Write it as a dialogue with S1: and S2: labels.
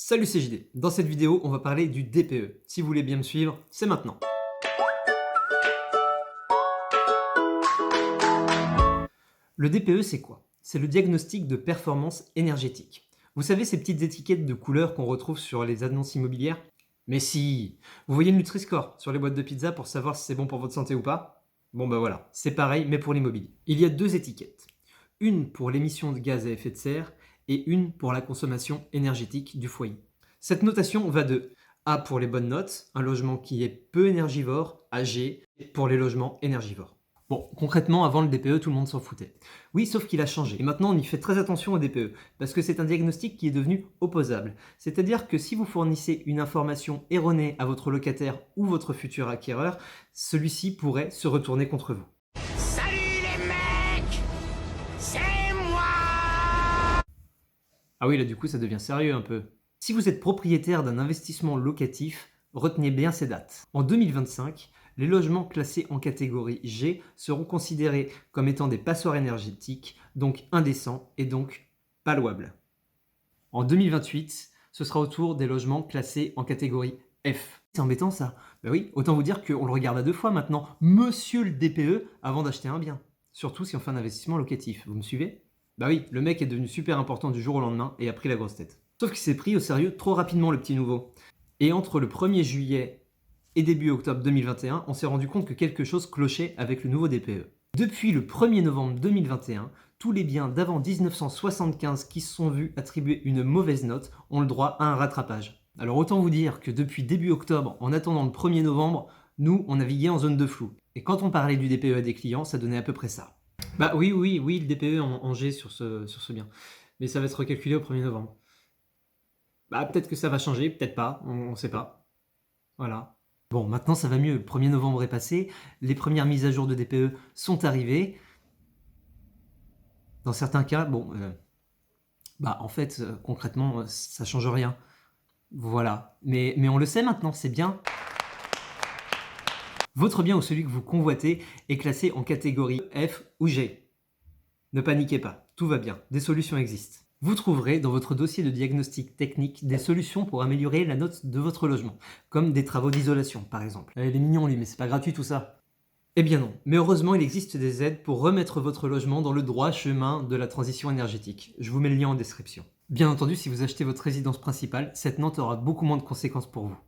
S1: Salut, c'est JD. Dans cette vidéo, on va parler du DPE. Si vous voulez bien me suivre, c'est maintenant. Le DPE, c'est quoi? C'est le diagnostic de performance énergétique. Vous savez ces petites étiquettes de couleurs qu'on retrouve sur les annonces immobilières? Mais si! Vous voyez le Nutri-Score sur les boîtes de pizza pour savoir si c'est bon pour votre santé ou pas? Bon ben voilà, c'est pareil mais pour l'immobilier. Il y a deux étiquettes. Une pour l'émission de gaz à effet de serre et une pour la consommation énergétique du foyer. Cette notation va de A pour les bonnes notes, un logement qui est peu énergivore, à G pour les logements énergivores. Bon, concrètement, avant le DPE, tout le monde s'en foutait. Oui, sauf qu'il a changé. Et maintenant, on y fait très attention au DPE, parce que c'est un diagnostic qui est devenu opposable. C'est-à-dire que si vous fournissez une information erronée à votre locataire ou votre futur acquéreur, celui-ci pourrait se retourner contre vous.
S2: Salut les mecs, c'est moi.
S1: Ah oui, là du coup, ça devient sérieux un peu. Si vous êtes propriétaire d'un investissement locatif, retenez bien ces dates. En 2025, les logements classés en catégorie G seront considérés comme étant des passoires énergétiques, donc indécents et donc pas louables. En 2028, ce sera au tour des logements classés en catégorie F. C'est embêtant ça. Ben oui, autant vous dire qu'on le regarde à deux fois maintenant, monsieur le DPE, avant d'acheter un bien. Surtout si on fait un investissement locatif. Vous me suivez? Bah oui, le mec est devenu super important du jour au lendemain et a pris la grosse tête. Sauf qu'il s'est pris au sérieux trop rapidement, le petit nouveau. Et entre le 1er juillet et début octobre 2021, on s'est rendu compte que quelque chose clochait avec le nouveau DPE. Depuis le 1er novembre 2021, tous les biens d'avant 1975 qui se sont vus attribuer une mauvaise note ont le droit à un rattrapage. Alors autant vous dire que depuis début octobre, en attendant le 1er novembre, nous, on naviguait en zone de flou. Et quand on parlait du DPE à des clients, ça donnait à peu près ça. Bah oui, le DPE en G sur ce bien. Mais ça va être recalculé au 1er novembre. Bah peut-être que ça va changer, peut-être pas, on sait pas. Voilà. Bon, maintenant ça va mieux, le 1er novembre est passé, les premières mises à jour de DPE sont arrivées. Dans certains cas, bon, en fait, concrètement, ça change rien. Voilà. Mais on le sait maintenant, c'est bien. Votre bien ou celui que vous convoitez est classé en catégorie F ou G. Ne paniquez pas, tout va bien, des solutions existent. Vous trouverez dans votre dossier de diagnostic technique des solutions pour améliorer la note de votre logement, comme des travaux d'isolation par exemple. Il est mignon lui, mais c'est pas gratuit tout ça. Eh bien non, mais heureusement il existe des aides pour remettre votre logement dans le droit chemin de la transition énergétique. Je vous mets le lien en description. Bien entendu, si vous achetez votre résidence principale, cette note aura beaucoup moins de conséquences pour vous.